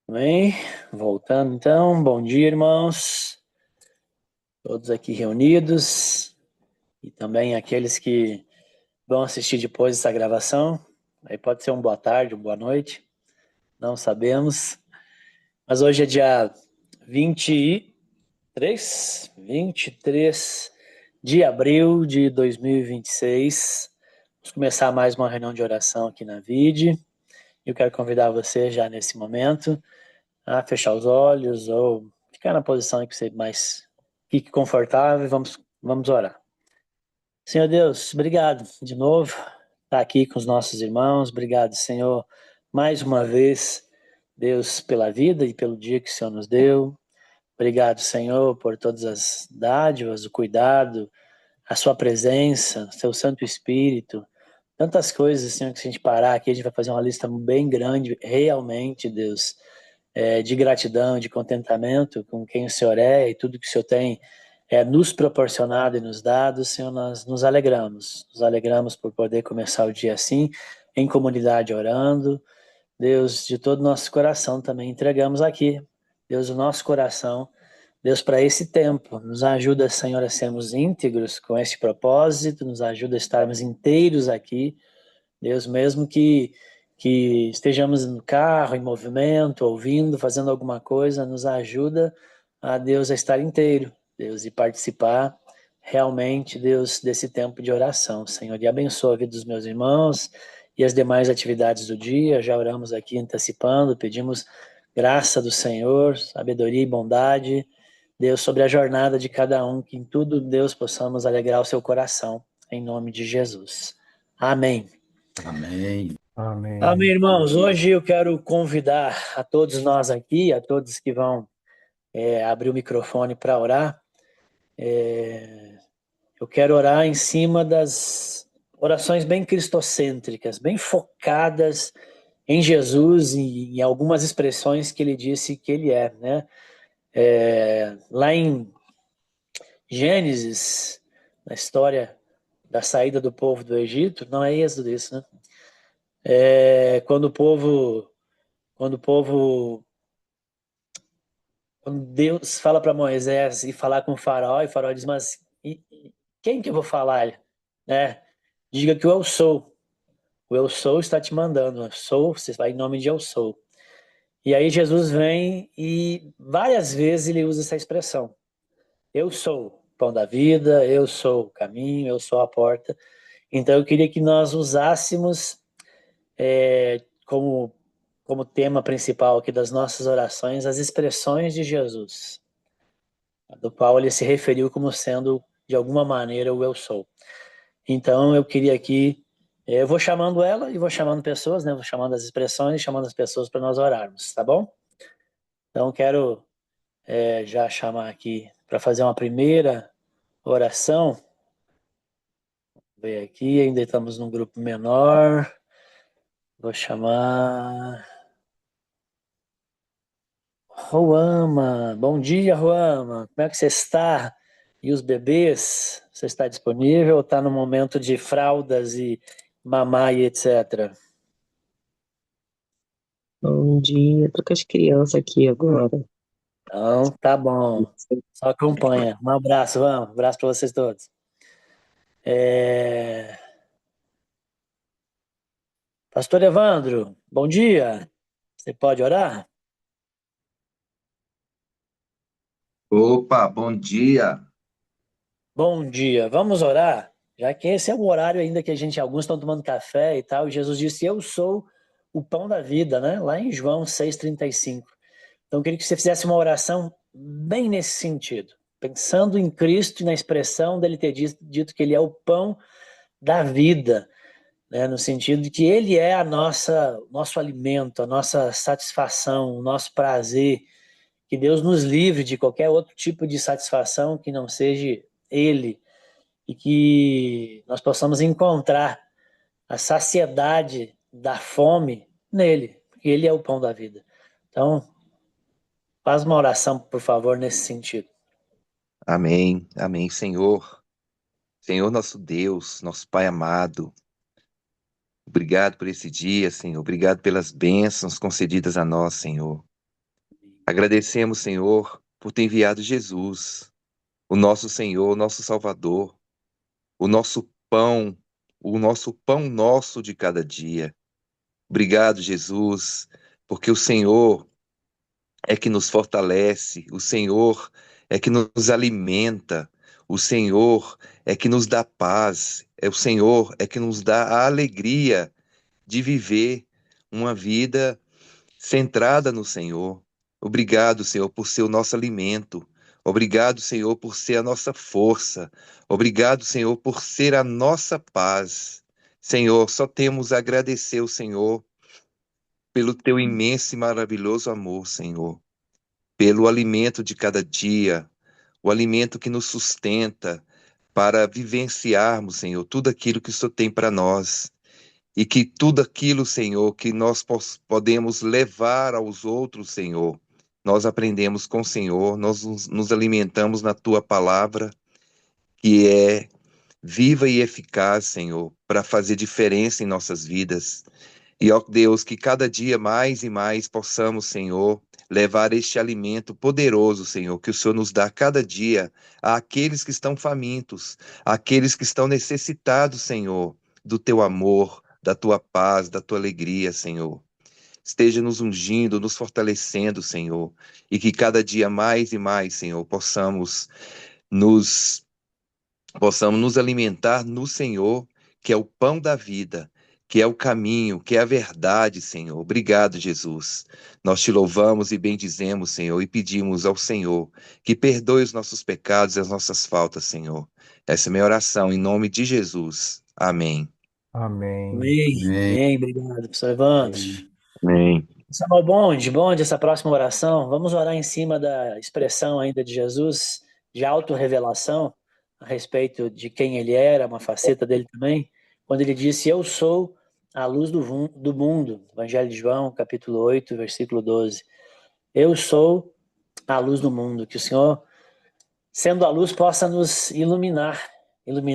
Bem, voltando então, bom dia, irmãos, todos aqui reunidos e também aqueles que vão assistir depois dessa gravação. Aí pode ser uma boa tarde, uma boa noite, não sabemos. Mas hoje é dia 23 de abril de 2026. Vamos começar mais uma reunião de oração aqui na VID. Eu quero convidar você já nesse momento a fechar os olhos ou ficar na posição em que você mais fique confortável e vamos orar. Senhor Deus, obrigado de novo por estar aqui com os nossos irmãos. Obrigado, Senhor, mais uma vez, Deus, pela vida e pelo dia que o Senhor nos deu. Obrigado, Senhor, por todas as dádivas, o cuidado, a sua presença, o seu Santo Espírito. Tantas coisas, Senhor, que se a gente parar aqui, a gente vai fazer uma lista bem grande, realmente, Deus, de gratidão, de contentamento com quem o Senhor é e tudo que o Senhor tem nos proporcionado e nos dado. Senhor, nós nos alegramos por poder começar o dia assim, em comunidade orando. Deus, de todo o nosso coração também entregamos aqui, Deus, o nosso coração, Deus, para esse tempo, nos ajuda, Senhor, a sermos íntegros com esse propósito, nos ajuda a estarmos inteiros aqui, Deus, mesmo que estejamos no carro, em movimento, ouvindo, fazendo alguma coisa, nos ajuda a Deus a estar inteiro, Deus, e participar realmente, Deus, desse tempo de oração, Senhor, e abençoa a vida dos meus irmãos e as demais atividades do dia. Já oramos aqui antecipando, pedimos graça do Senhor, sabedoria e bondade, Deus, sobre a jornada de cada um, que em tudo, Deus, possamos alegrar o seu coração, em nome de Jesus. Amém. Amém. Amém, Amém. irmãos. Hoje eu quero convidar a todos nós aqui, a todos que vão abrir o microfone para orar. Eu quero orar em cima das orações bem cristocêntricas, bem focadas em Jesus e em algumas expressões que ele disse que ele é, né? Lá em Gênesis, na história da saída do povo do Egito, não é Êxodo isso, né? Quando o povo, quando o povo Quando Deus fala para Moisés ir falar com o Faraó diz, mas quem que eu vou falar? Né? Diga que o eu sou. O eu sou está te mandando. Eu sou, você vai em nome de eu sou. E aí Jesus vem e várias vezes ele usa essa expressão. Eu sou o pão da vida, eu sou o caminho, eu sou a porta. Então eu queria que nós usássemos como tema principal aqui das nossas orações as expressões de Jesus, do qual ele se referiu como sendo, de alguma maneira, o eu sou. Então, eu queria aqui, eu vou chamando ela e vou chamando pessoas, né? Vou chamando as expressões, chamando as pessoas para nós orarmos, tá bom? Então, quero já chamar aqui para fazer uma primeira oração. Vou ver aqui, ainda estamos num grupo menor. Vou chamar Roama. Bom dia, Roama. Como é que você está? E os bebês? Você está disponível ou está no momento de fraldas e mamar e etc? Bom dia, tô com as crianças aqui agora. Então, tá bom. Só acompanha. Um abraço, vamos. Um abraço para vocês todos. Pastor Evandro, bom dia. Você pode orar? Opa, bom dia. Bom dia. Vamos orar? Já que esse é o horário ainda que alguns estão tomando café e tal. E Jesus disse: Eu sou o pão da vida, né? Lá em João 6,35. Então, eu queria que você fizesse uma oração bem nesse sentido, pensando em Cristo e na expressão dele ter dito que ele é o pão da vida, né? No sentido de que ele é o nosso alimento, a nossa satisfação, o nosso prazer. Que Deus nos livre de qualquer outro tipo de satisfação que não seja ele e que nós possamos encontrar a saciedade da fome nele, porque ele é o pão da vida. Então, faz uma oração, por favor, nesse sentido. Amém, amém, Senhor. Senhor nosso Deus, nosso Pai amado. Obrigado por esse dia, Senhor. Obrigado pelas bênçãos concedidas a nós, Senhor. Agradecemos, Senhor, por ter enviado Jesus, o nosso Senhor, o nosso Salvador, o nosso pão, o nosso pão nosso de cada dia. Obrigado, Jesus, porque o Senhor é que nos fortalece, o Senhor é que nos alimenta, o Senhor é que nos dá paz, é o Senhor é que nos dá a alegria de viver uma vida centrada no Senhor. Obrigado, Senhor, por ser o nosso alimento. Obrigado, Senhor, por ser a nossa força. Obrigado, Senhor, por ser a nossa paz. Senhor, só temos a agradecer ao Senhor pelo teu imenso e maravilhoso amor, Senhor, pelo alimento de cada dia, o alimento que nos sustenta para vivenciarmos, Senhor, tudo aquilo que o Senhor tem para nós. E que tudo aquilo, Senhor, que nós podemos levar aos outros, Senhor, nós aprendemos com o Senhor, nós nos alimentamos na tua palavra, que é viva e eficaz, Senhor, para fazer diferença em nossas vidas. E, ó Deus, que cada dia mais e mais possamos, Senhor, levar este alimento poderoso, Senhor, que o Senhor nos dá cada dia àqueles que estão famintos, àqueles que estão necessitados, Senhor, do teu amor, da tua paz, da tua alegria, Senhor. Esteja nos ungindo, nos fortalecendo, Senhor, e que cada dia mais e mais, Senhor, nos possamos nos alimentar no Senhor, que é o pão da vida, que é o caminho, que é a verdade, Senhor. Obrigado, Jesus. Nós te louvamos e bendizemos, Senhor, e pedimos ao Senhor que perdoe os nossos pecados e as nossas faltas, Senhor. Essa é a minha oração em nome de Jesus. Amém. Amém. Amém, Amém. amém, obrigado, professor Evandro. Amém. Samuel, bonde essa próxima oração. Vamos orar em cima da expressão ainda de Jesus, de autorrevelação, a respeito de quem ele era, uma faceta dele também, quando ele disse: Eu sou a luz do mundo. Evangelho de João, capítulo 8, versículo 12. Eu sou a luz do mundo. Que o Senhor, sendo a luz, possa nos iluminar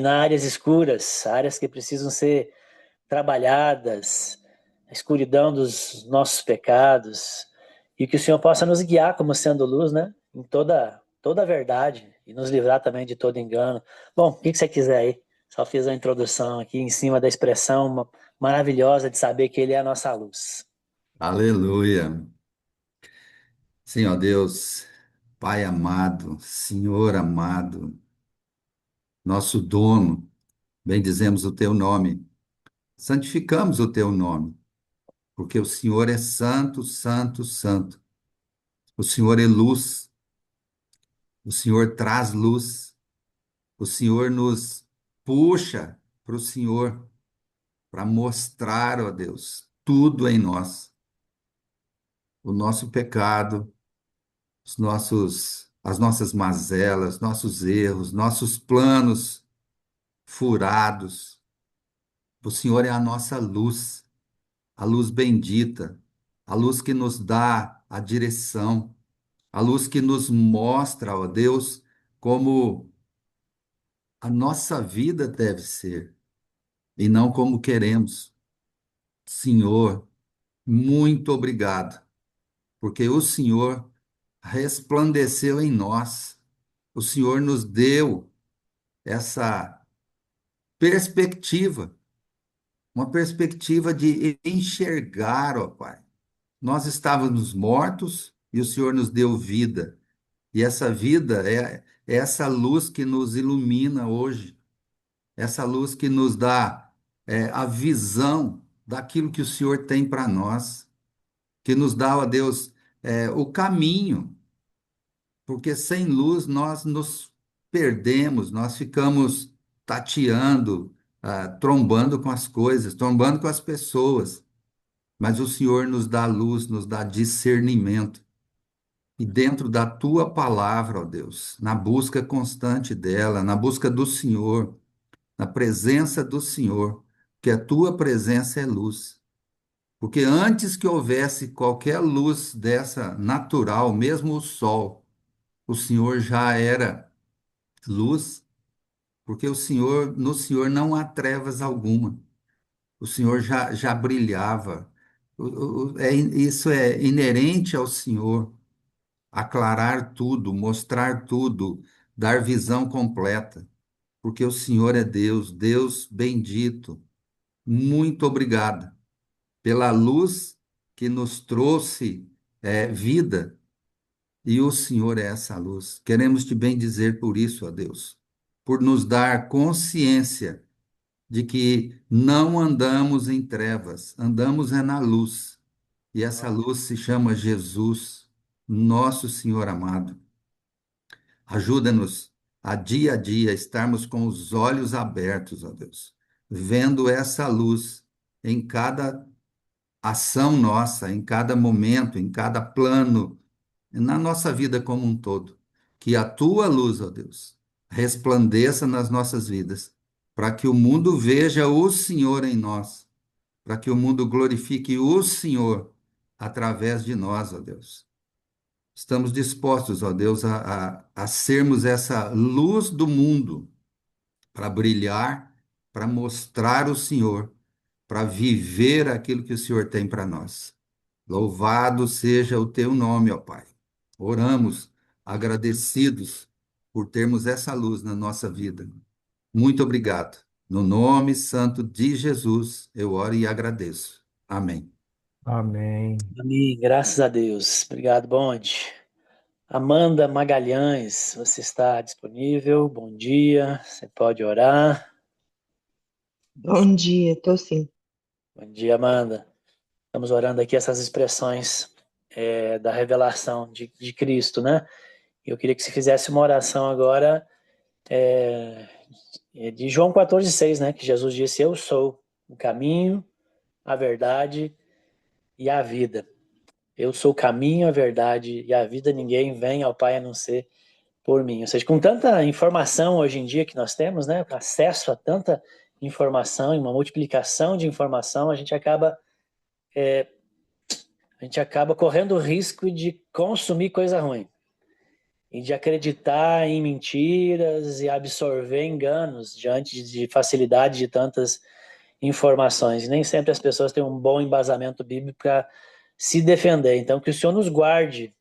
áreas escuras, áreas que precisam ser trabalhadas, a escuridão dos nossos pecados, e que o Senhor possa nos guiar como sendo luz, né? Em toda a verdade, e nos livrar também de todo engano. Bom, o que você quiser aí? Só fiz a introdução aqui em cima da expressão maravilhosa de saber que Ele é a nossa luz. Aleluia. Senhor Deus, Pai amado, Senhor amado, nosso dono, bendizemos o teu nome, santificamos o teu nome, porque o Senhor é santo, santo, santo. O Senhor é luz, o Senhor traz luz, o Senhor nos puxa para o Senhor, para mostrar, ó Deus, tudo em nós, o nosso pecado, as nossas mazelas, nossos erros, nossos planos furados. O Senhor é a nossa luz, a luz bendita, a luz que nos dá a direção, a luz que nos mostra, ó Deus, como a nossa vida deve ser e não como queremos. Senhor, muito obrigado, porque o Senhor resplandeceu em nós. O Senhor nos deu essa perspectiva, uma perspectiva de enxergar, ó Pai. Nós estávamos mortos e o Senhor nos deu vida. E essa vida é essa luz que nos ilumina hoje, essa luz que nos dá a visão daquilo que o Senhor tem para nós, que nos dá, ó Deus, o caminho, porque sem luz nós nos perdemos, nós ficamos tateando, trombando com as coisas, trombando com as pessoas. Mas o Senhor nos dá luz, nos dá discernimento. E dentro da tua palavra, ó Deus, na busca constante dela, na busca do Senhor, na presença do Senhor, que a tua presença é luz. Porque antes que houvesse qualquer luz dessa natural, mesmo o sol, o Senhor já era luz, porque no Senhor não há trevas alguma. O Senhor já brilhava. Isso é inerente ao Senhor. aclarar tudo, mostrar tudo, dar visão completa, porque o Senhor é Deus, Deus bendito. Muito obrigado pela luz que nos trouxe vida, e o Senhor é essa luz. Queremos te bendizer por isso, ó Deus, por nos dar consciência de que não andamos em trevas, andamos é na luz. E essa luz se chama Jesus, nosso Senhor amado. Ajuda-nos a dia estarmos com os olhos abertos, ó Deus, vendo essa luz em cada ação nossa, em cada momento, em cada plano, na nossa vida como um todo. Que a tua luz, ó Deus, resplandeça nas nossas vidas, para que o mundo veja o Senhor em nós, para que o mundo glorifique o Senhor através de nós, ó Deus. Estamos dispostos, ó Deus, a sermos essa luz do mundo, para brilhar, para mostrar o Senhor, para viver aquilo que o Senhor tem para nós. Louvado seja o teu nome, ó Pai. Oramos agradecidos por termos essa luz na nossa vida. Muito obrigado. No nome santo de Jesus, eu oro e agradeço. Amém. Amém. Amém, graças a Deus. Obrigado, Bonde. Amanda Magalhães, você está disponível? Bom dia, você pode orar? Bom dia, tô sim. Bom dia, Amanda. Estamos orando aqui essas expressões da revelação de Cristo, né? Eu queria que você fizesse uma oração agora de João 14,6, né? Que Jesus disse: Eu sou o caminho, a verdade e a vida. Eu sou o caminho, a verdade e a vida. Ninguém vem ao Pai a não ser por mim. Ou seja, com tanta informação hoje em dia que nós temos, né? Acesso a tanta informação e uma multiplicação de informação, a gente acaba correndo o risco de consumir coisa ruim e de acreditar em mentiras e absorver enganos diante de facilidade de tantas informações. E nem sempre as pessoas têm um bom embasamento bíblico para se defender. Então, que o Senhor nos guarde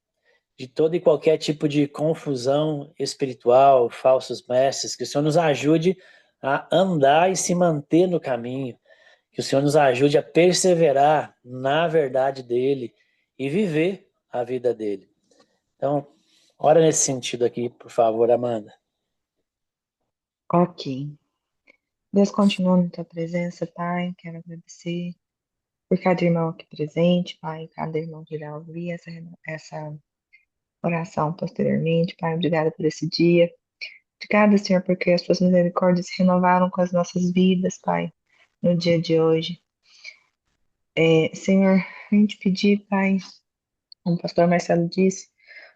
de todo e qualquer tipo de confusão espiritual, falsos mestres, que o Senhor nos ajude a andar e se manter no caminho, que o Senhor nos ajude a perseverar na verdade dele e viver a vida dele. Então, ora nesse sentido aqui, por favor, Amanda. Ok. Deus continua na tua presença, Pai. Quero agradecer por cada irmão aqui presente, Pai, cada irmão que irá ouvir essa oração posteriormente, Pai. Obrigada por esse dia. Obrigada, Senhor, porque as tuas misericórdias se renovaram com as nossas vidas, Pai, no dia de hoje. Senhor, a gente pedir, Pai, como o pastor Marcelo disse,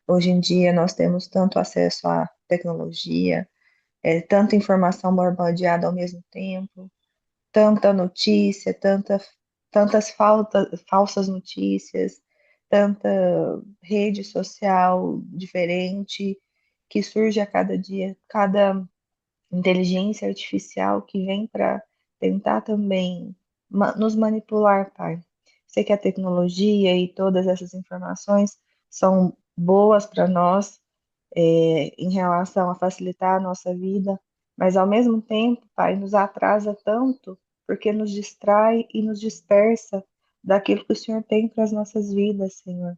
hoje em dia nós temos tanto acesso à tecnologia, tanta informação bombardeada ao mesmo tempo, tanta notícia, tantas falsas notícias, tanta rede social diferente que surge a cada dia, cada inteligência artificial que vem para tentar também nos manipular, Pai. Sei que a tecnologia e todas essas informações são boas para nós, em relação a facilitar a nossa vida, mas ao mesmo tempo, Pai, nos atrasa tanto porque nos distrai e nos dispersa daquilo que o Senhor tem para as nossas vidas, Senhor.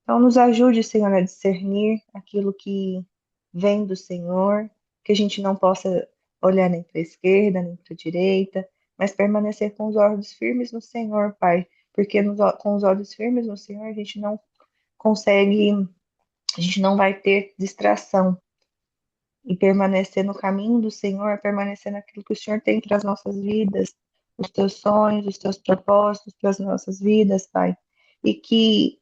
Então, nos ajude, Senhor, a discernir aquilo que vem do Senhor, que a gente não possa olhar nem para a esquerda, nem para a direita, mas permanecer com os olhos firmes no Senhor, Pai, porque com os olhos firmes no Senhor a gente não consegue, a gente não vai ter distração. E permanecer no caminho do Senhor é permanecer naquilo que o Senhor tem para as nossas vidas, os teus sonhos, os teus propósitos para as nossas vidas, Pai. E que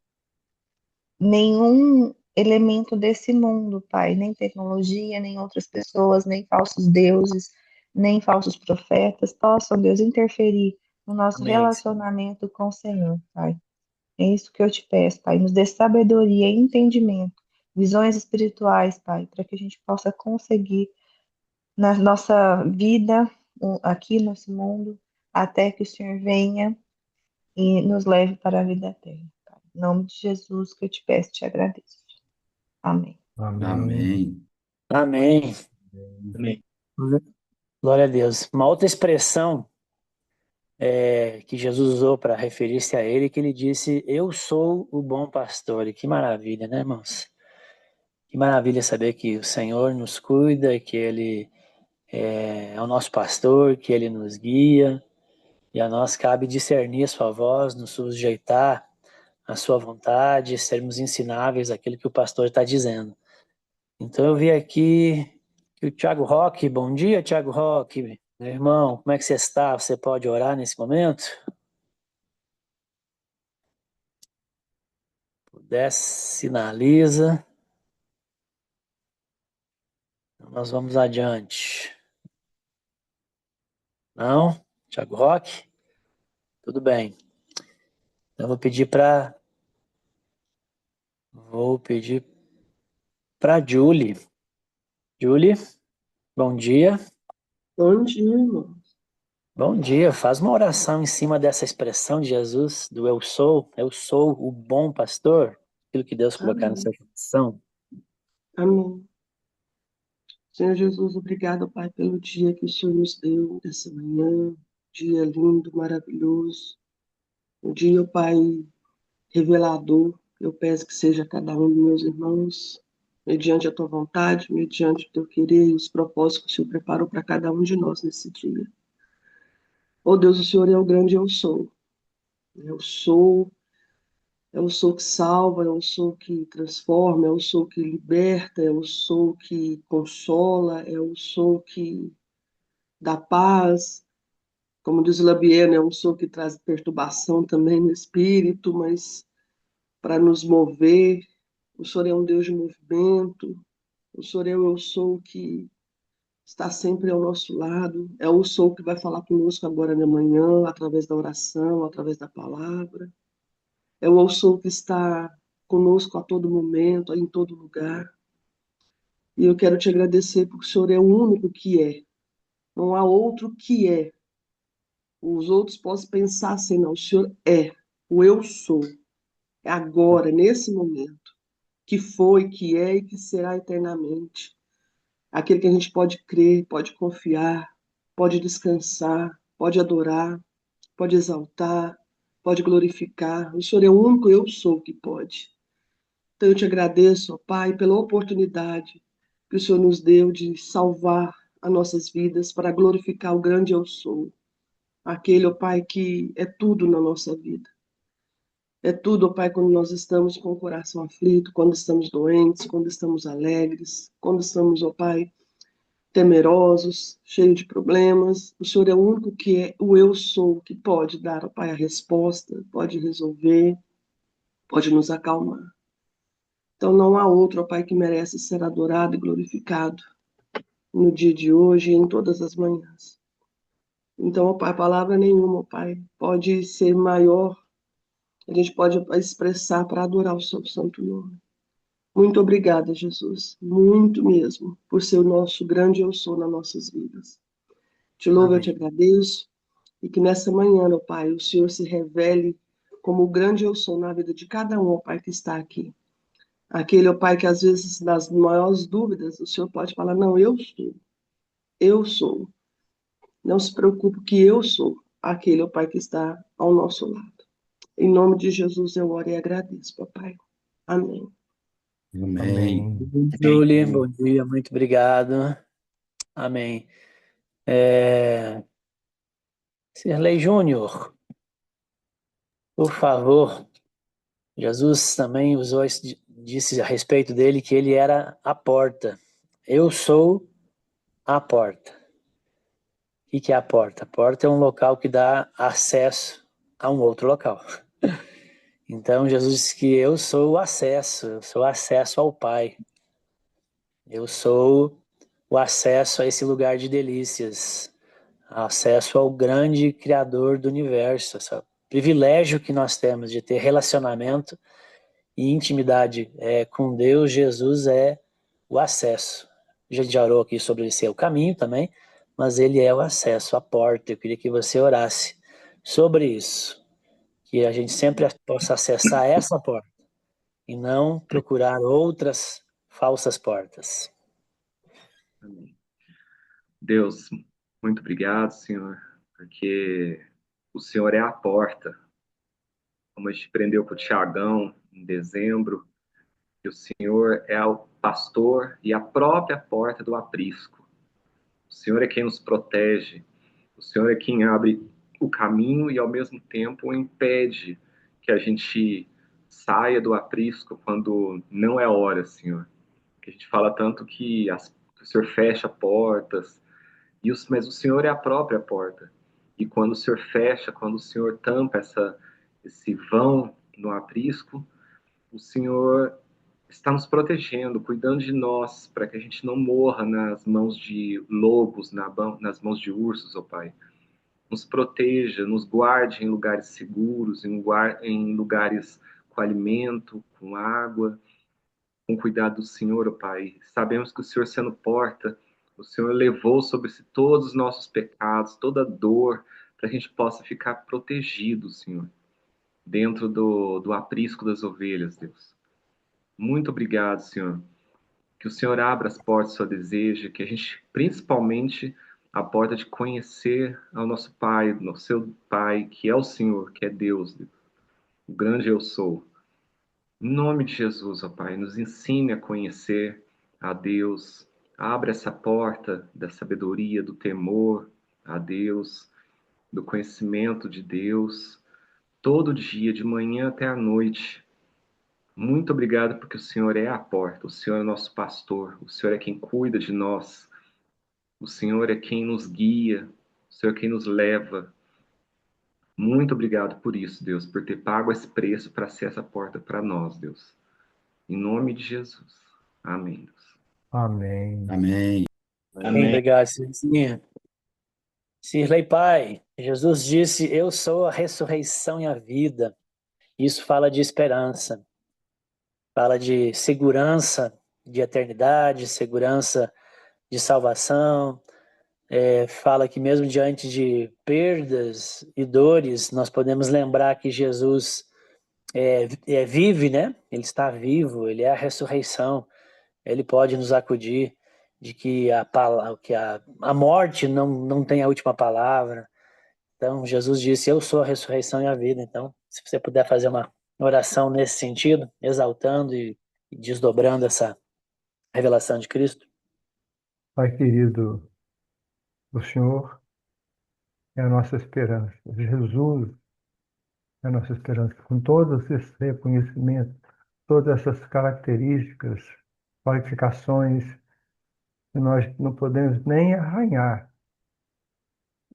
nenhum elemento desse mundo, Pai, nem tecnologia, nem outras pessoas, nem falsos deuses, nem falsos profetas possam, Deus, interferir no nosso Amém, Senhor. relacionamento com o Senhor, Pai. É isso que eu te peço, Pai. Nos dê sabedoria e entendimento, visões espirituais, Pai, para que a gente possa conseguir na nossa vida aqui nesse mundo, até que o Senhor venha e nos leve para a vida eterna. Pai. Em nome de Jesus que eu te peço, te agradeço. Amém. Amém. Amém. Amém. Glória a Deus. Uma outra expressão que Jesus usou para referir-se a ele, que ele disse: Eu sou o bom pastor. E que maravilha, né, irmãos? Que maravilha saber que o Senhor nos cuida, que Ele é o nosso pastor, que Ele nos guia, e a nós cabe discernir a sua voz, nos sujeitar à sua vontade, sermos ensináveis àquilo que o pastor está dizendo. Então eu vi aqui que o Tiago Roque, bom dia, Tiago Roque, meu irmão, como é que você está? Você pode orar nesse momento? Puder, sinaliza. Nós vamos adiante. Não? Tiago Roque? Tudo bem. Então vou pedir para Julie. Julie, bom dia. Bom dia, irmão. Bom dia. Faz uma oração em cima dessa expressão de Jesus, do eu sou o bom pastor, aquilo que Deus colocar no seu Amém. coração. Amém. Senhor Jesus, obrigado, Pai, pelo dia que o Senhor nos deu essa manhã. Dia lindo, maravilhoso. Um dia, Pai, revelador. Eu peço que seja cada um dos meus irmãos, mediante a tua vontade, mediante o teu querer e os propósitos que o Senhor preparou para cada um de nós nesse dia. Oh Deus, o Senhor é o grande eu sou. Eu sou. É o sou que salva, é o sou que transforma, é o sou que liberta, é o sou que consola, é o sou que dá paz. Como diz o Labieno, é um sou que traz perturbação também no espírito, mas para nos mover. O Senhor é um Deus de movimento. O Senhor é o eu sou que está sempre ao nosso lado. É o sou que vai falar conosco agora de manhã, através da oração, através da palavra. É o eu sou que está conosco a todo momento, em todo lugar. E eu quero te agradecer porque o Senhor é o único que é. Não há outro que é. Os outros possam pensar assim, não. O Senhor é. O eu sou. É agora, nesse momento. Que foi, que é e que será eternamente. Aquele que a gente pode crer, pode confiar, pode descansar, pode adorar, pode exaltar, pode glorificar. O Senhor é o único eu sou que pode. Então eu te agradeço, ó Pai, pela oportunidade que o Senhor nos deu de salvar as nossas vidas para glorificar o grande eu sou. Aquele, ó Pai, que é tudo na nossa vida. É tudo, ó Pai, quando nós estamos com o coração aflito, quando estamos doentes, quando estamos alegres, quando estamos, ó Pai, temerosos, cheios de problemas. O Senhor é o único que é o eu sou, que pode dar, ó Pai, a resposta, pode resolver, pode nos acalmar. Então não há outro, ó Pai, que merece ser adorado e glorificado no dia de hoje e em todas as manhãs. Então, ó Pai, palavra nenhuma, ó Pai, pode ser maior, a gente pode expressar para adorar o seu santo nome. Muito obrigada, Jesus, muito mesmo, por ser o nosso grande eu sou nas nossas vidas. Te louvo, eu te Amém. agradeço, e que nessa manhã, ó Pai, o Senhor se revele como o grande eu sou na vida de cada um, ó Pai, que está aqui. Aquele, ó Pai, que às vezes, nas maiores dúvidas, o Senhor pode falar, não, eu sou. Eu sou. Não se preocupe que eu sou aquele, ó Pai, que está ao nosso lado. Em nome de Jesus eu oro e agradeço, papai. Amém. Amém. Amém. Julie, bom dia, muito obrigado. Amém. Sirlei Júnior, por favor. Jesus também usou, disse a respeito dele que ele era a porta. Eu sou a porta. O que é a porta? A porta é um local que dá acesso a um outro local. Então Jesus disse que eu sou o acesso ao Pai. Eu sou o acesso a esse lugar de delícias, acesso ao grande Criador do universo, esse privilégio que nós temos de ter relacionamento e intimidade com Deus. Jesus é o acesso. A gente já orou aqui sobre ele ser o caminho também, mas ele é o acesso, a porta. Eu queria que você orasse sobre isso, que a gente sempre possa acessar essa porta e não procurar outras falsas portas. Amém. Deus, muito obrigado, Senhor, porque o Senhor é a porta. Como a gente aprendeu com o Tiagão em dezembro, que o Senhor é o pastor e a própria porta do aprisco. O Senhor é quem nos protege. O Senhor é quem abre o caminho e, ao mesmo tempo, impede que a gente saia do aprisco quando não é hora, Senhor. Que a gente fala tanto que o Senhor fecha portas, mas o Senhor é a própria porta. E quando o Senhor fecha, quando o Senhor tampa esse vão no aprisco, o Senhor está nos protegendo, cuidando de nós, para que a gente não morra nas mãos de lobos, nas mãos de ursos, ó Pai. Nos proteja, nos guarde em lugares seguros, em lugares com alimento, com água, com cuidado do Senhor, ó Pai. Sabemos que o Senhor, sendo porta, o Senhor levou sobre si todos os nossos pecados, toda dor, para que a gente possa ficar protegido, Senhor, dentro do aprisco das ovelhas, Deus. Muito obrigado, Senhor. Que o Senhor abra as portas do seu desejo, que a gente, principalmente, a porta de conhecer ao nosso Pai, no seu Pai, que é o Senhor, que é Deus, o grande eu sou. Em nome de Jesus, ó Pai, nos ensine a conhecer a Deus. Abre essa porta da sabedoria, do temor a Deus, do conhecimento de Deus, todo dia, de manhã até à noite. Muito obrigado porque o Senhor é a porta, o Senhor é nosso pastor, o Senhor é quem cuida de nós, o Senhor é quem nos guia, o Senhor é quem nos leva. Muito obrigado por isso, Deus, por ter pago esse preço para ser essa porta para nós, Deus. Em nome de Jesus. Amém, Deus. Amém. Amém. Amém. Obrigado, Cirlei. Cirlei, Pai, Jesus disse, eu sou a ressurreição e a vida. Isso fala de esperança, fala de segurança de eternidade, segurança de salvação, fala que mesmo diante de perdas e dores, nós podemos lembrar que Jesus vive, né? Ele está vivo, ele é a ressurreição, ele pode nos acudir de que a morte não tem a última palavra. Então, Jesus disse, eu sou a ressurreição e a vida. Então, se você puder fazer uma oração nesse sentido, exaltando e desdobrando essa revelação de Cristo. Pai querido, o Senhor é a nossa esperança. Jesus é a nossa esperança. Com todos esses reconhecimentos, todas essas características, qualificações, nós não podemos nem arranhar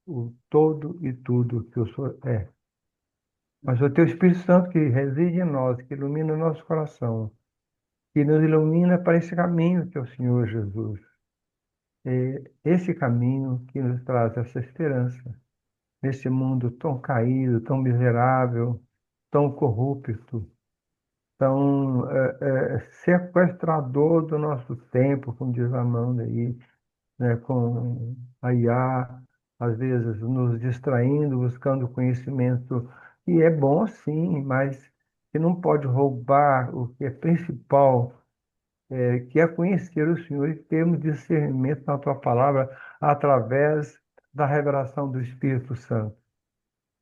o todo e tudo que o Senhor é. Mas o Teu Espírito Santo que reside em nós, que ilumina o nosso coração, que nos ilumina para esse caminho que é o Senhor Jesus. É esse caminho que nos traz essa esperança nesse mundo tão caído, tão miserável, tão corrupto, tão sequestrador do nosso tempo, como diz Amanda aí, né, com a IA, às vezes nos distraindo, buscando conhecimento, e é bom sim, mas que não pode roubar o que é principal, que é conhecer o Senhor e termos discernimento na Tua palavra através da revelação do Espírito Santo.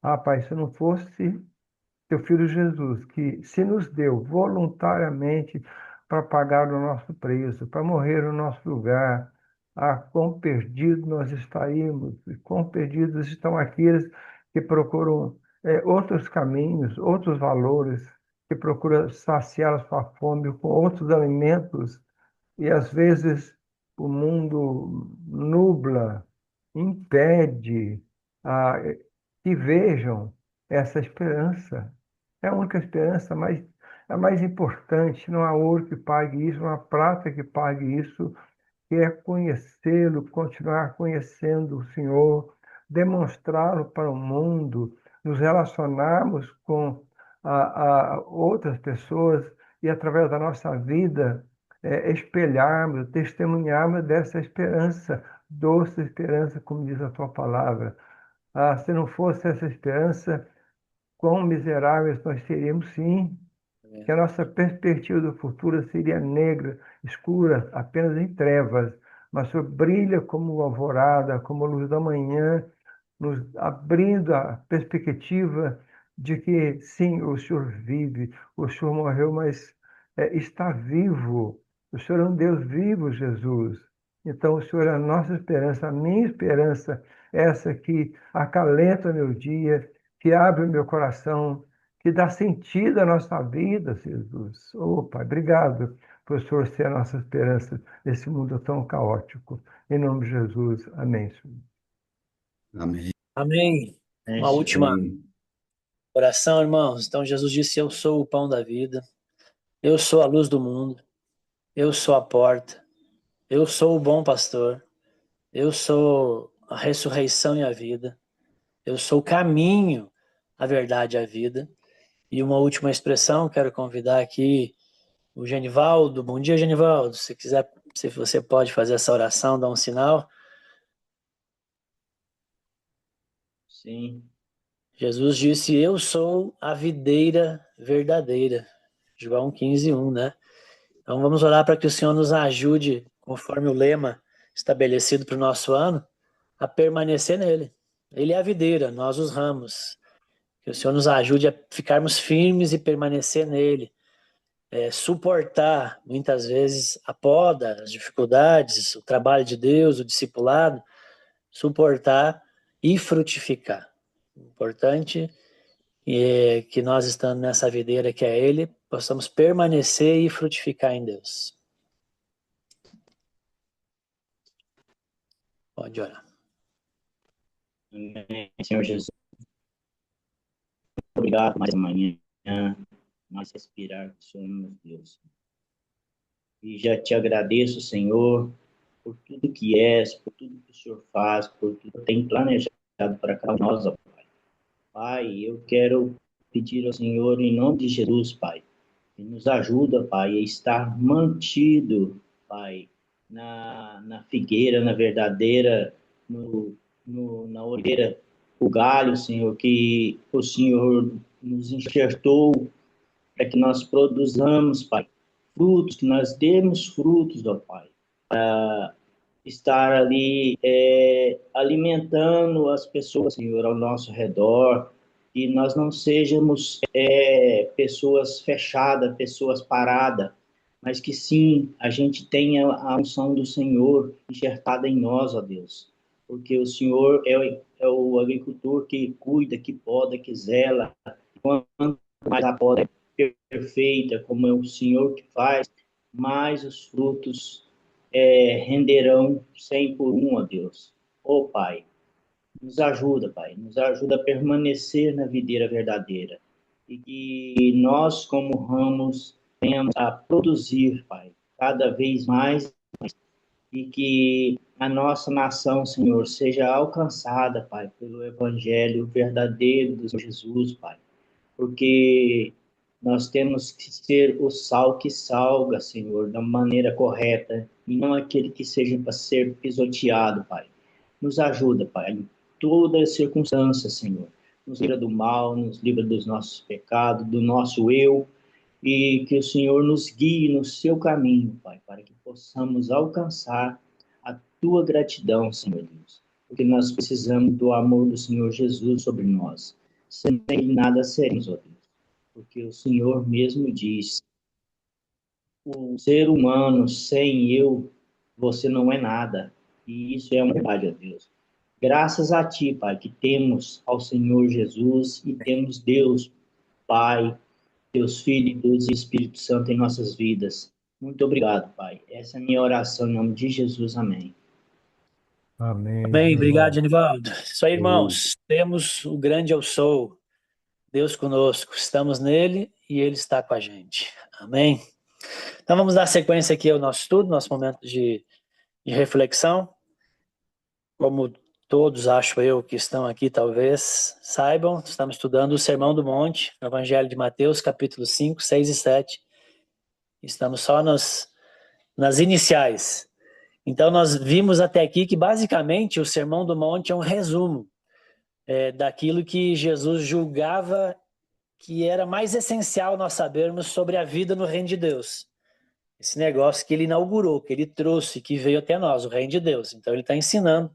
Ah, Pai, se não fosse Teu Filho Jesus, que se nos deu voluntariamente para pagar o nosso preço, para morrer no nosso lugar, ah, quão perdidos nós estaríamos, e quão perdidos estão aqueles que procuram outros caminhos, outros valores, que procuram saciar a sua fome com outros alimentos, e às vezes o mundo nubla, impede ah, que vejam essa esperança. É a única esperança, mas a mais importante. Não há ouro que pague isso, não há prata que pague isso, que é conhecê-lo, continuar conhecendo o Senhor, demonstrá-lo para o mundo, nos relacionarmos com outras pessoas e, através da nossa vida, espelharmos, testemunharmos dessa esperança, doce esperança, como diz a tua palavra. Se não fosse essa esperança, quão miseráveis nós seríamos, sim. que a nossa perspectiva do futuro seria negra, escura, apenas em trevas, mas o Senhor brilha como alvorada, como a luz da manhã, nos abrindo a perspectiva de que, sim, o Senhor vive, o Senhor morreu, mas está vivo. O Senhor é um Deus vivo, Jesus. Então, o Senhor é a nossa esperança, a minha esperança, essa que acalenta meu dia, que abre o meu coração, que dá sentido à nossa vida, Jesus. Oh, Pai, obrigado por o Senhor ser a nossa esperança nesse mundo tão caótico. Em nome de Jesus, amém, Senhor. Amém. Amém. Uma última oração, irmãos. Então, Jesus disse: Eu sou o pão da vida, eu sou a luz do mundo, eu sou a porta, eu sou o bom pastor, eu sou a ressurreição e a vida, eu sou o caminho, a verdade e a vida. E uma última expressão, quero convidar aqui o Genivaldo. Bom dia, Genivaldo. Se quiser, se você pode fazer essa oração, dá um sinal. Sim. Jesus disse: Eu sou a videira verdadeira. João 15:1, né? Então vamos orar para que o Senhor nos ajude, conforme o lema estabelecido para o nosso ano, a permanecer nele. Ele é a videira, nós os ramos. Que o Senhor nos ajude a ficarmos firmes e permanecer nele. Suportar, muitas vezes, a poda, as dificuldades, o trabalho de Deus, o discipulado, suportar e frutificar. O importante é que nós, estando nessa videira que é Ele, possamos permanecer e frutificar em Deus. Pode orar. Amém, Senhor Jesus. Obrigado mais amanhã, mais respirar que o Senhor nos deu. E já te agradeço, Senhor, por tudo que és, por tudo que o Senhor faz, por tudo que tem planejado para cada um de nós, ó Pai. Pai, eu quero pedir ao Senhor, em nome de Jesus, Pai, que nos ajuda, Pai, a estar mantido, Pai, na figueira, na verdadeira, na oliveira, o galho, Senhor, que o Senhor nos enxertou para que nós produzamos, Pai, frutos, que nós demos frutos, ó Pai, para estar ali alimentando as pessoas, Senhor, ao nosso redor, e nós não sejamos pessoas fechadas, pessoas paradas, mas que sim, a gente tenha a unção do Senhor enxertada em nós, ó Deus, porque o Senhor é o agricultor que cuida, que poda, que zela. Quanto mais a poda é perfeita, como é o Senhor que faz, mais os frutos renderão 100 por 1, ó Deus. Ó Pai, nos ajuda, Pai, nos ajuda a permanecer na videira verdadeira e que nós, como ramos, venhamos a produzir, Pai, cada vez mais e que a nossa nação, Senhor, seja alcançada, Pai, pelo Evangelho verdadeiro do Senhor Jesus, Pai, porque nós temos que ser o sal que salga, Senhor, da maneira correta, e não aquele que seja para ser pisoteado, Pai. Nos ajuda, Pai, em todas as circunstâncias, Senhor. Nos livra do mal, nos livra dos nossos pecados, do nosso eu, e que o Senhor nos guie no seu caminho, Pai, para que possamos alcançar a tua gratidão, Senhor Deus, porque nós precisamos do amor do Senhor Jesus sobre nós. Sem ele nada seremos, ó Deus, porque o Senhor mesmo diz: o ser humano sem eu, você não é nada. E isso é uma verdade, ó Deus. Graças a Ti, Pai, que temos ao Senhor Jesus e temos Deus, Pai, Deus Filho, Deus e Espírito Santo em nossas vidas. Muito obrigado, Pai. Essa é a minha oração em nome de Jesus. Amém. Amém, Amém. Obrigado, Genivaldo. Genivaldo. Isso aí, irmãos. Temos o grande Eu Sou, Deus conosco. Estamos nele e ele está com a gente. Amém. Então vamos dar sequência aqui ao nosso estudo, nosso momento de reflexão. Como todos, acho eu, que estão aqui talvez saibam, estamos estudando o Sermão do Monte, o Evangelho de Mateus, capítulo 5, 6 e 7. Estamos só nas iniciais. Então nós vimos até aqui que basicamente o Sermão do Monte é um resumo daquilo que Jesus julgava que era mais essencial nós sabermos sobre a vida no reino de Deus. Esse negócio que ele inaugurou, que ele trouxe, que veio até nós, o reino de Deus. Então ele está ensinando,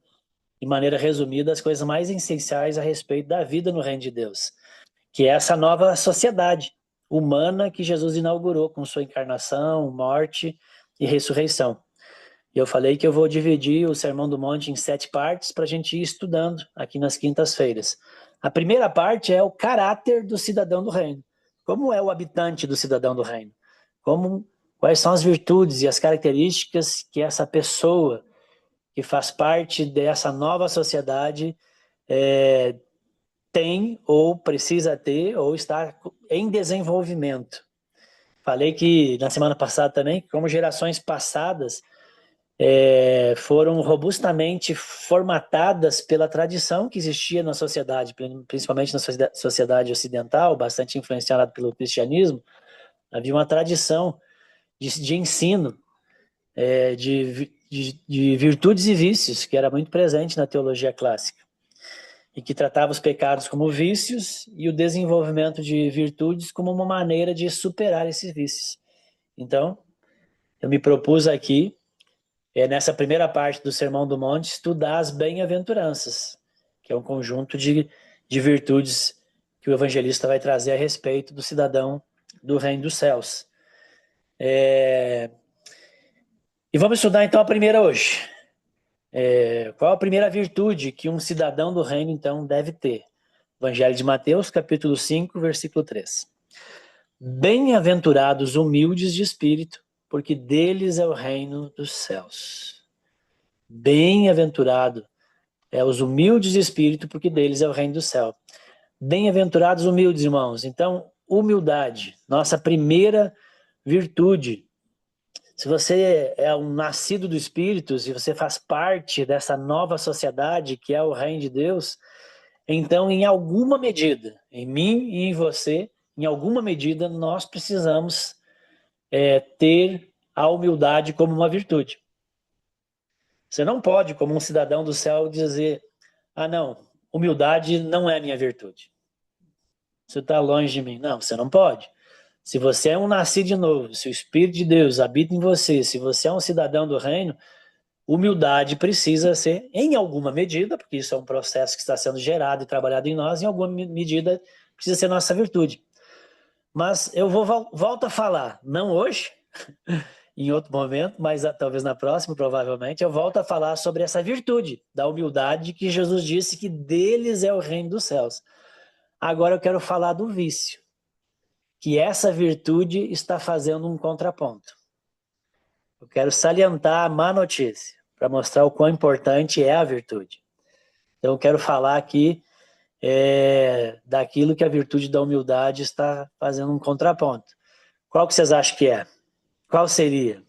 de maneira resumida, as coisas mais essenciais a respeito da vida no reino de Deus, que é essa nova sociedade humana que Jesus inaugurou com sua encarnação, morte e ressurreição. E eu falei que eu vou dividir o Sermão do Monte em 7 partes para a gente ir estudando aqui nas quintas-feiras. A primeira parte é o caráter do cidadão do reino. Como é o habitante do cidadão do reino? Quais são as virtudes e as características que essa pessoa que faz parte dessa nova sociedade tem ou precisa ter ou está em desenvolvimento. Falei que na semana passada também, como gerações passadas foram robustamente formatadas pela tradição que existia na sociedade, principalmente na sociedade ocidental, bastante influenciada pelo cristianismo. Havia uma tradição de ensino de virtudes e vícios, que era muito presente na teologia clássica, e que tratava os pecados como vícios e o desenvolvimento de virtudes como uma maneira de superar esses vícios. Então, eu me propus aqui, nessa primeira parte do Sermão do Monte, estudar as bem-aventuranças, que é um conjunto de virtudes que o evangelista vai trazer a respeito do cidadão do reino dos céus. E vamos estudar então a primeira hoje. Qual a primeira virtude que um cidadão do reino então deve ter? Evangelho de Mateus, capítulo 5, versículo 3. Bem-aventurados humildes de espírito, porque deles é o reino dos céus. Bem-aventurado os humildes de espírito, porque deles é o reino do céu. Bem-aventurados humildes, irmãos. Então, humildade, nossa primeira virtude. Se você é um nascido do Espírito, se você faz parte dessa nova sociedade que é o reino de Deus, então, em alguma medida, em mim e em você, em alguma medida, nós precisamos ter a humildade como uma virtude. Você não pode, como um cidadão do céu, dizer: não, humildade não é minha virtude. Você está longe de mim. Não, você não pode. Se você é um nascido de novo, se o Espírito de Deus habita em você, se você é um cidadão do reino, humildade precisa ser, em alguma medida, porque isso é um processo que está sendo gerado e trabalhado em nós, em alguma medida precisa ser nossa virtude. Mas eu volto a falar, não hoje, em outro momento, mas talvez na próxima, provavelmente, eu volto a falar sobre essa virtude da humildade que Jesus disse que deles é o reino dos céus. Agora eu quero falar do vício, que essa virtude está fazendo um contraponto. Eu quero salientar a má notícia, para mostrar o quão importante é a virtude. Então eu quero falar aqui daquilo que a virtude da humildade está fazendo um contraponto. Qual que vocês acham que é? Qual seria?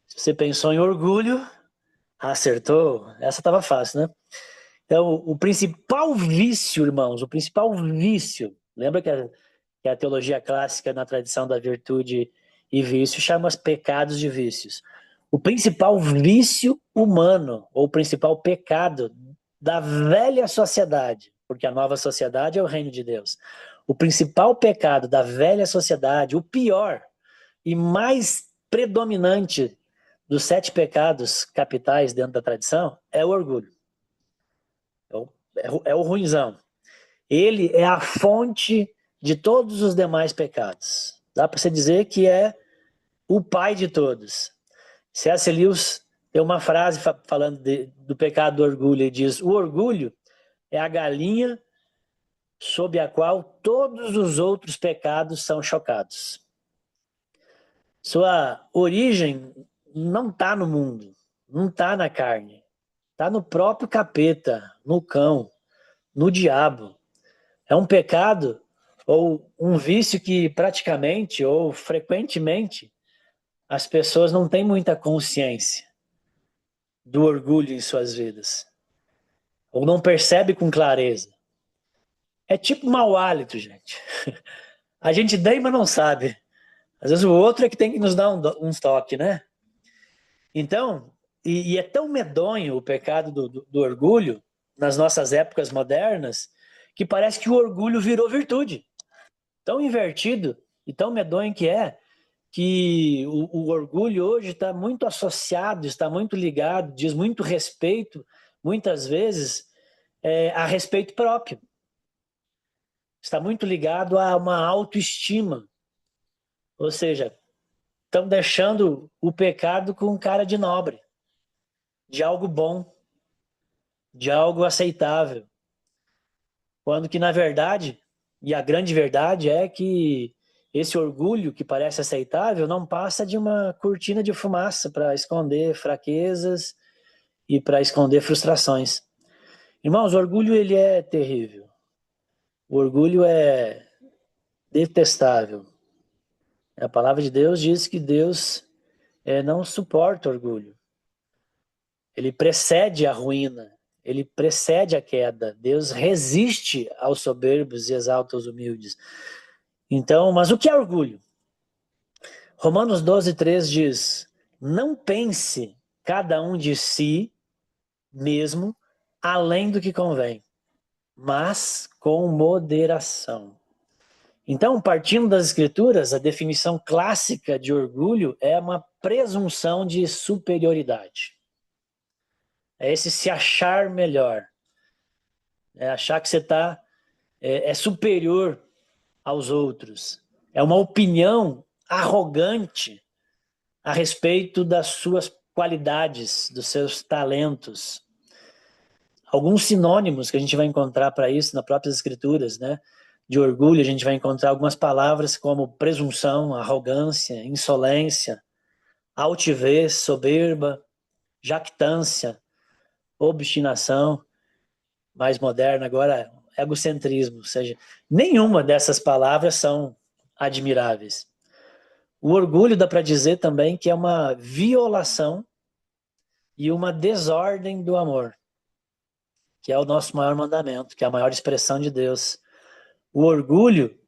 Se você pensou em orgulho, acertou. Essa estava fácil, né? Então, o principal vício, irmãos, o principal vício, lembra que a teologia clássica, na tradição da virtude e vício, chama os pecados de vícios. O principal vício humano, ou o principal pecado da velha sociedade, porque a nova sociedade é o reino de Deus. O principal pecado da velha sociedade, o pior e mais predominante dos 7 pecados capitais dentro da tradição, é o orgulho. É o ruinzão. Ele é a fonte de todos os demais pecados. Dá para você dizer que é o pai de todos. C.S. Lewis tem uma frase falando do pecado do orgulho. Ele diz: o orgulho é a galinha sob a qual todos os outros pecados são chocados. Sua origem não está no mundo, não está na carne. Está no próprio capeta, no cão, no diabo. É um pecado ou um vício que praticamente ou frequentemente as pessoas não têm muita consciência do orgulho em suas vidas. Ou não percebe com clareza. É tipo mau hálito, gente. A gente tem, mas não sabe. Às vezes o outro é que tem que nos dar um toque, né? Então, e é tão medonho o pecado do orgulho nas nossas épocas modernas que parece que o orgulho virou virtude. Tão invertido e tão medonho que o orgulho hoje está muito associado, está muito ligado, diz muito respeito, muitas vezes, a respeito próprio. Está muito ligado a uma autoestima. Ou seja, estão deixando o pecado com cara de nobre, de algo bom, de algo aceitável. Quando que, na verdade, e a grande verdade é que esse orgulho que parece aceitável não passa de uma cortina de fumaça para esconder fraquezas e para esconder frustrações. Irmãos, o orgulho ele é terrível. O orgulho é detestável. A palavra de Deus diz que Deus não suporta orgulho. Ele precede a ruína, ele precede a queda. Deus resiste aos soberbos e exalta os humildes. Então, mas o que é orgulho? Romanos 12:3 diz: não pense cada um de si mesmo além do que convém, mas com moderação. Então, partindo das Escrituras, a definição clássica de orgulho é uma presunção de superioridade. É esse se achar melhor. É achar que você é superior aos outros. É uma opinião arrogante a respeito das suas qualidades, dos seus talentos. Alguns sinônimos que a gente vai encontrar para isso nas próprias Escrituras, né? De orgulho, a gente vai encontrar algumas palavras como presunção, arrogância, insolência, altivez, soberba, jactância, obstinação, mais moderna agora, egocentrismo. Ou seja, nenhuma dessas palavras são admiráveis. O orgulho dá para dizer também que é uma violação e uma desordem do amor, que é o nosso maior mandamento, que é a maior expressão de Deus. O orgulho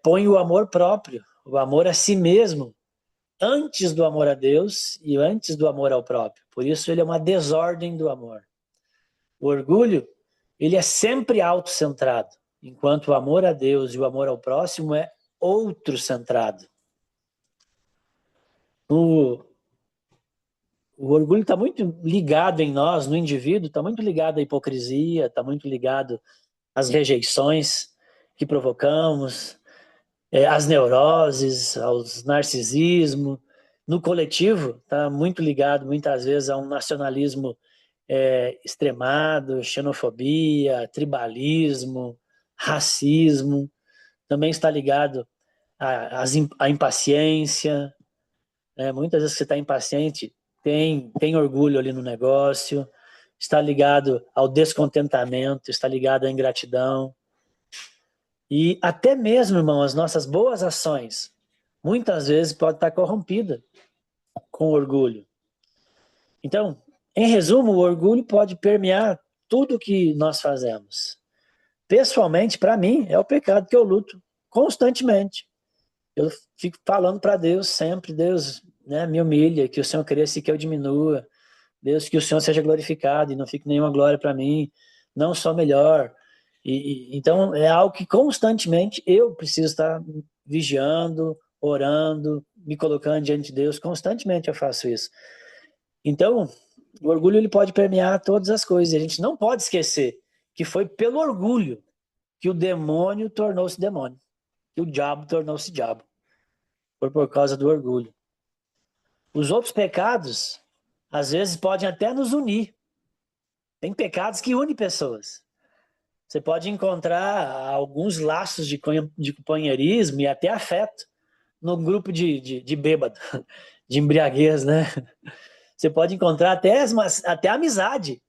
põe o amor próprio, o amor a si mesmo, antes do amor a Deus e antes do amor ao próprio. Por isso ele é uma desordem do amor. O orgulho, ele é sempre autocentrado, enquanto o amor a Deus e o amor ao próximo é outro-centrado. O orgulho está muito ligado em nós, no indivíduo, está muito ligado à hipocrisia, está muito ligado às rejeições que provocamos, às neuroses, aos narcisismo. No coletivo, está muito ligado, muitas vezes, a um nacionalismo extremado, xenofobia, tribalismo, racismo. Também está ligado à impaciência. Muitas vezes você está impaciente, tem orgulho ali no negócio, está ligado ao descontentamento, está ligado à ingratidão. E até mesmo, irmão, as nossas boas ações, muitas vezes pode estar corrompida com orgulho. Então, em resumo, o orgulho pode permear tudo que nós fazemos. Pessoalmente, para mim, é o pecado que eu luto constantemente. Eu fico falando para Deus sempre, Deus, me humilha, que o Senhor cresça e que eu diminua. Deus, que o Senhor seja glorificado e não fique nenhuma glória para mim, não sou melhor. Então, é algo que constantemente eu preciso estar vigiando, orando, me colocando diante de Deus. Constantemente eu faço isso. Então, o orgulho ele pode permear todas as coisas. E a gente não pode esquecer que foi pelo orgulho que o demônio tornou-se demônio, que o diabo tornou-se diabo. Foi por causa do orgulho. Os outros pecados, às vezes, podem até nos unir. Tem pecados que unem pessoas. Você pode encontrar alguns laços de companheirismo e até afeto no grupo de bêbado, de embriaguez, né? Você pode encontrar até amizade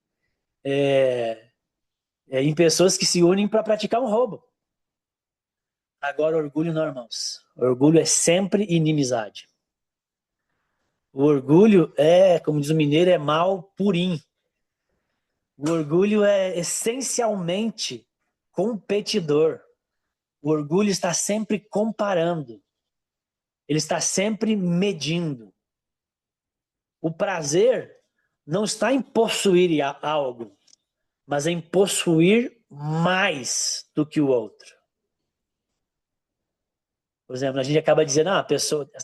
em pessoas que se unem para praticar um roubo. Agora, orgulho não, irmãos. Orgulho é sempre inimizade. O orgulho como diz o mineiro, é mal purim. O orgulho é essencialmente competidor. O orgulho está sempre comparando. Ele está sempre medindo. O prazer não está em possuir algo. mas em possuir mais do que o outro. Por exemplo, a gente acaba dizendo,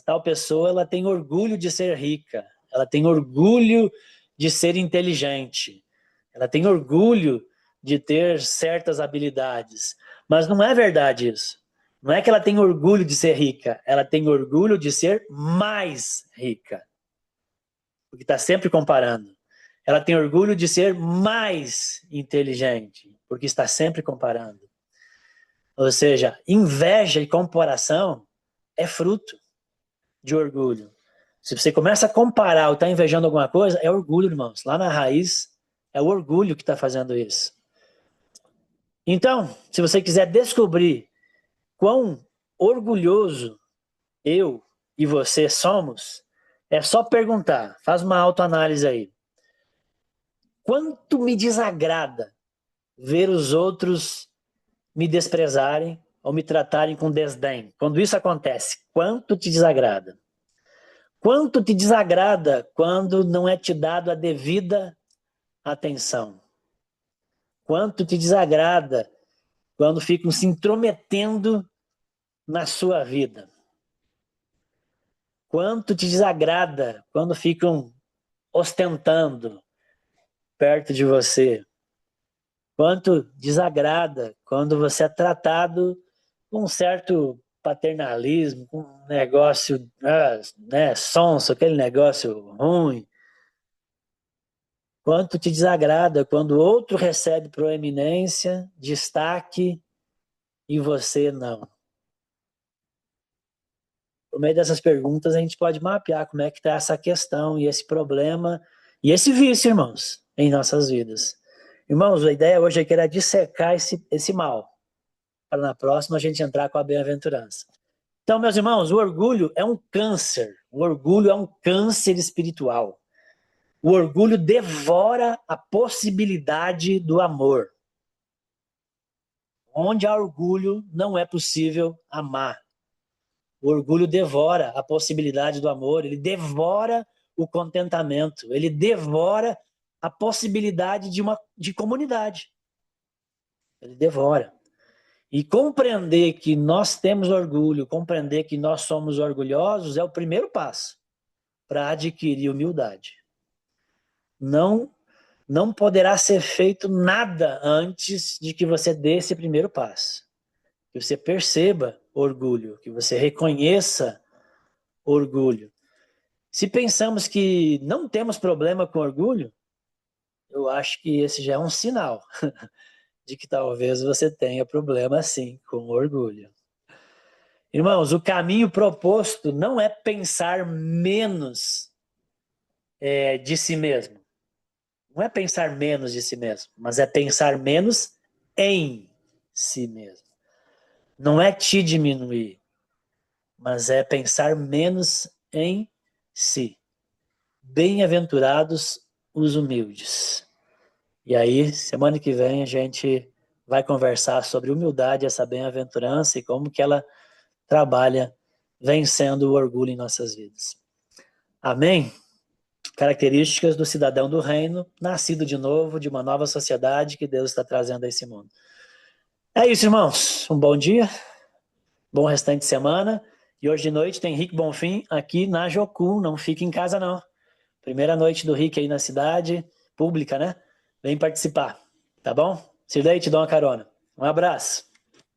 tal pessoa ela tem orgulho de ser rica, ela tem orgulho de ser inteligente, ela tem orgulho de ter certas habilidades. Mas não é verdade isso. Não é que ela tem orgulho de ser rica, ela tem orgulho de ser mais rica. Porque está sempre comparando. Ela tem orgulho de ser mais inteligente, porque está sempre comparando. Ou seja, inveja e comparação é fruto de orgulho. Se você começa a comparar ou está invejando alguma coisa, é orgulho, irmãos. Lá na raiz, é o orgulho que está fazendo isso. Então, se você quiser descobrir quão orgulhoso eu e você somos, é só perguntar, faz uma autoanálise aí. Quanto me desagrada ver os outros me desprezarem ou me tratarem com desdém? Quando isso acontece, quanto te desagrada? Quanto te desagrada quando não é te dado a devida atenção? Quanto te desagrada quando ficam se intrometendo na sua vida? Quanto te desagrada quando ficam ostentando perto de você? Quanto desagrada quando você é tratado com um certo paternalismo, com um negócio sonso, aquele negócio ruim? Quanto te desagrada quando outro recebe proeminência, destaque e você não? Por meio dessas perguntas, a gente pode mapear como é que está essa questão e esse problema e esse vício, irmãos, em nossas vidas. Irmãos, a ideia hoje aqui era dissecar esse mal, para na próxima a gente entrar com a bem-aventurança. Então, meus irmãos, o orgulho é um câncer. O orgulho é um câncer espiritual. O orgulho devora a possibilidade do amor. Onde há orgulho, não é possível amar. O orgulho devora a possibilidade do amor, ele devora o contentamento, ele devora a possibilidade de comunidade. Ele devora. E compreender que nós temos orgulho, compreender que nós somos orgulhosos é o primeiro passo para adquirir humildade. Não poderá ser feito nada antes de que você dê esse primeiro passo. Que você perceba orgulho, que você reconheça orgulho. Se pensamos que não temos problema com orgulho, eu acho que esse já é um sinal de que talvez você tenha problema sim com orgulho. Irmãos, o caminho proposto não é pensar menos de si mesmo. Não é pensar menos de si mesmo, mas é pensar menos em si mesmo. Não é te diminuir, mas é pensar menos em si. Bem-aventurados os humildes. E aí, semana que vem, a gente vai conversar sobre humildade, essa bem-aventurança e como que ela trabalha vencendo o orgulho em nossas vidas. Amém? Características do cidadão do reino, nascido de novo, de uma nova sociedade que Deus está trazendo a esse mundo. É isso, irmãos. Um bom dia, bom restante de semana. E hoje de noite tem Rick Bonfim aqui na Jocum. Não fique em casa, não. Primeira noite do Rick aí na cidade, pública, né? Vem participar, tá bom? Cirlei, te dou uma carona. Um abraço.